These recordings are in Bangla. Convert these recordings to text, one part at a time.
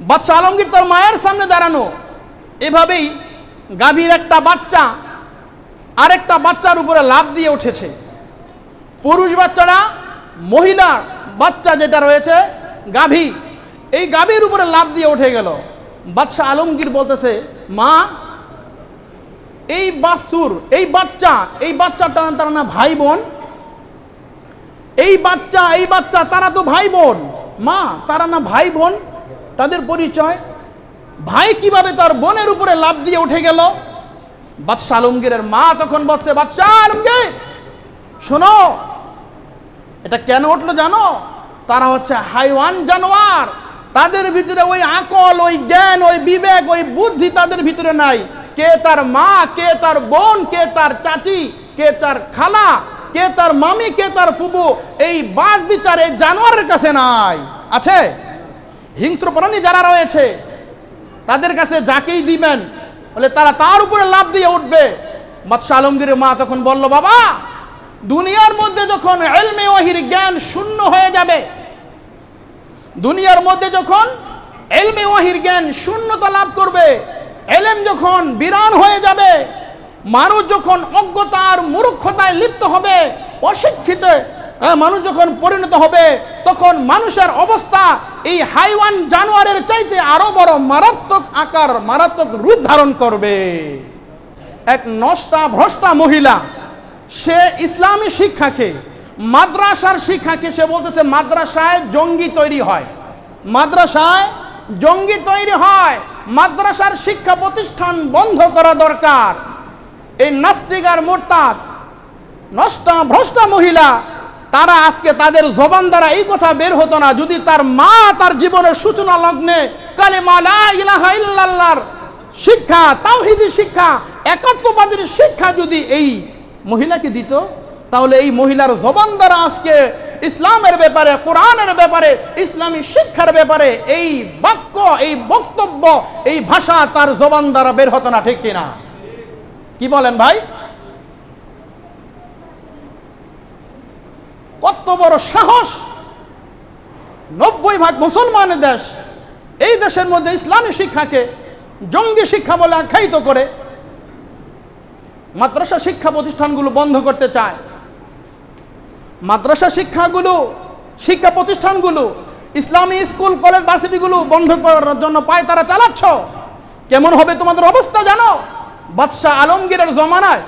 বাদশাহ আলমগীর তার মায়ের সামনে দাঁড়ানো। এভাবেই গাভীর একটা বাচ্চা আরেকটা বাচ্চার উপরে লাফ দিয়ে উঠেছে। পুরুষ বাচ্চারা মহিলার বাচ্চা যেটা রয়েছে গাভী, এই গাভীর উপরে লাফ দিয়ে উঠে গেল। বাদশাহ আলমগীর বলতেছে, মা, এই বাছুর এই বাচ্চাটা তারা না ভাই বোন? এই বাচ্চা তারা তো ভাই বোন। মা, তারা না ভাই বোন? তাদের পরিচয়? ভাই কিভাবে তার বোনের উপরে লাফ দিয়ে উঠে গেল? বাদশাহ আলমগীরের মা তখন বলছে, বাদশাহ আলমগীর শোনো, এটা কেন উঠলো জানো? তারা হচ্ছে হাইওয়ান, জানোয়ার। তাদের ভিতরে ওই আকল, ওই জ্ঞান, ওই বিবেক, ওই বুদ্ধি তাদের ভিতরে নাই। কে তার মা, কে তার বোন, কে তার চাচি, কে তার খালা, কে তার মামি, কে তার ফুবু, এই বাজ বিচারে জানোয়ারের কাছে নাই। আছে হিংস্র প্রাণী যারা রয়েছে তাদের কাছে যাকেই দিবেন বলে তারা তার উপরে লাফ দিয়ে উঠবে। বাদশাহ আলমগীরের মা তখন বলল, বাবা, দুনিয়ার মধ্যে যখন ইলমে ওয়াহির জ্ঞান শূন্য হয়ে যাবে, দুনিয়ার মধ্যে যখন ইলমে ওয়াহির জ্ঞান শূন্যতা লাভ করবে, ইলম যখন বিরান হয়ে যাবে, মানুষ যখন অজ্ঞতার মূর্খতায় লিপ্ত হবে, অশিক্ষিত মানুষ যখন পরিণত হবে, তখন মানুষের অবস্থা এই হাইওয়ান জানোয়ারের চাইতে আরো বড় মারাত্মক আকার, মারাত্মক রূপ ধারণ করবে। এক নষ্টা ভ্রষ্টা মহিলা, সে ইসলামী শিক্ষাকে, মাদ্রাসার শিক্ষাকে সে বলতেছে মাদ্রাসায় জঙ্গি তৈরি হয়, মাদ্রাসায় জঙ্গি তৈরি হয়, মাদ্রাসার শিক্ষা প্রতিষ্ঠান বন্ধ করা দরকার। এই নাস্তিক আর মুরতাদ নষ্টা ভ্রষ্টা মহিলা, তারা আজকে তাদের জবান দ্বারা এই কথা বের হতো না যদি তার মা তার জীবনের সূচনা লগ্নে কালেমা লা ইলাহা ইল্লাল্লাহর শিক্ষা, তাওহীদি শিক্ষা, একাত্মবাদের শিক্ষা যদি এই মহিলাকে দিত, তাহলে এই মহিলার জবান দ্বারা আজকে ইসলামের ব্যাপারে, কোরআনের ব্যাপারে, ইসলামী শিক্ষার ব্যাপারে এই বাক্য, এই বক্তব্য, এই ভাষা তার জবান দ্বারা বের হতো না। ঠিক কিনা? কি বলেন ভাই? কত বড় সাহস! 90% মুসলমানের দেশ, এই দেশের মধ্যে ইসলামী শিক্ষাকে জঙ্গি শিক্ষা বলে আখ্যায়িত করে মাদ্রাসা শিক্ষা প্রতিষ্ঠানগুলো বন্ধ করতে চায়। মাদ্রাসা শিক্ষা প্রতিষ্ঠানগুলো, ইসলামী স্কুল, কলেজ, ভার্সিটিগুলো বন্ধ করার জন্য পায় তারা চালাচ্ছ। কেমন হবে তোমাদের অবস্থা জানো? বাদশাহ আলমগীরের জমানায়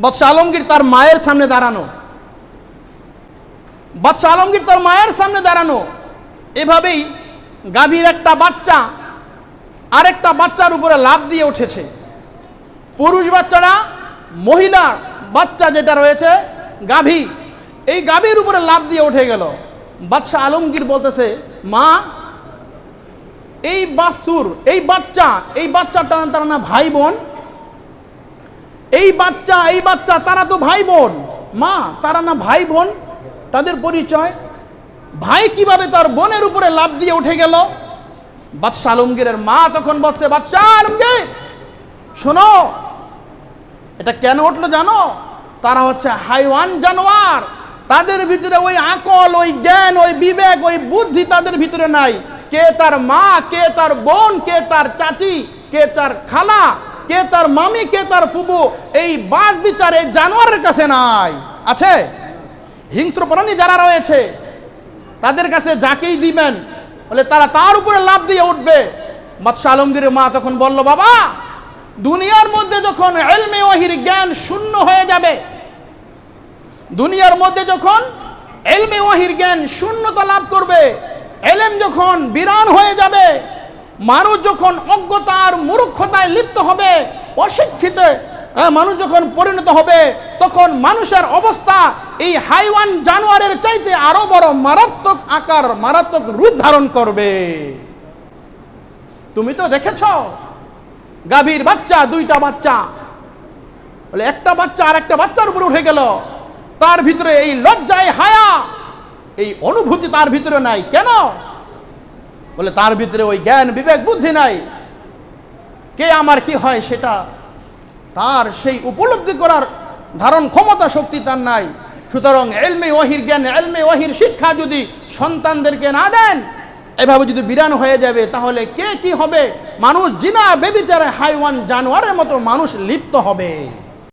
বাদশাহ আলমগীর তার মায়ের সামনে দাঁড়ানো, বাদশাহ আলমগীর তার মায়ের সামনে দাঁড়ানো। এভাবেই গাভীর একটা বাচ্চা আরেকটা বাচ্চার উপরে লাফ দিয়ে উঠেছে। পুরুষ বাচ্চারা মহিলার বাচ্চা যেটা রয়েছে গাভী, এই গাভীর উপরে লাফ দিয়ে উঠে গেল। বাদশাহ আলমগীর বলতেছে, মা, এই বাছুর এই বাচ্চাটা তারা না ভাই বোন? এই বাচ্চা তারা তো ভাই বোন। মা, তারা না ভাই বোন? তাদের পরিচয়? ভাই কিভাবে তার বোনের উপরে লাফ দিয়ে উঠে গেল? বাদশাহ আলমগীরের মা তখন বলছে, বাদশাহ আলমগীর শোনো, এটা কেন উঠলো জানো? তারা হচ্ছে হাইওয়ান, জানোয়ার। তাদের ভিতরে ওই আকল, ওই জ্ঞান, ওই বিবেক, ওই বুদ্ধি তাদের ভিতরে নাই। কে তার মা, কে তার বোন, কে তার চাচি, কে তার খালা, কে তার মামি, কে তার ফুবু, এই বাজ বিচারে জানোয়ারের কাছে নাই। আছে হিংস্র প্রাণী যারা রয়েছে তাদের কাছে যাকেই দিবেন বলে তারা তার উপরে লাফ দিয়ে উঠবে। বাদশাহ আলমগীরের মা তখন বলল, বাবা, দুনিয়ার মধ্যে যখন ইলমে ওয়াহির জ্ঞান শূন্য হয়ে যাবে, দুনিয়ার মধ্যে যখন ইলমে ওয়াহির জ্ঞান শূন্যতা লাভ করবে, ইলম যখন বিরান হয়ে যাবে, মানুষ যখন অজ্ঞতার মূর্খতায় লিপ্ত হবে, অশিক্ষিত মানুষ যখন পরিণত হবে, তখন মানুষের অবস্থা এই হাইওয়ান জানোয়ারের চাইতে আরো বড় মারাত্মক আকার, মারাত্মক রূপ ধারণ করবে। তুমি তো দেখেছ গাভীর বাচ্চা, দুইটা বাচ্চা, বলে একটা বাচ্চা আর একটা বাচ্চার উপরে উঠে গেল। তার ভিতরে এই লজ্জায় হায়া, এই অনুভূতি তার ভিতরে নাই। কেন? বলে তার ভিতরে ওই জ্ঞান, বিবেক, বুদ্ধি নাই। কে আমার কি হয় সেটা তার সেই উপলব্ধি করার ধারণ ক্ষমতা, শক্তি তার নাই। সুতরাং ইলমে ওয়াহির জ্ঞান, ইলমে ওয়াহির শিক্ষা যদি সন্তানদেরকে না দেন, এভাবে যদি বিরান হয়ে যাবে তাহলে কে কি হবে? মানুষ জিনা বেবিচারে হাইওয়ান জানোয়ারের মতো মানুষ লিপ্ত হবে।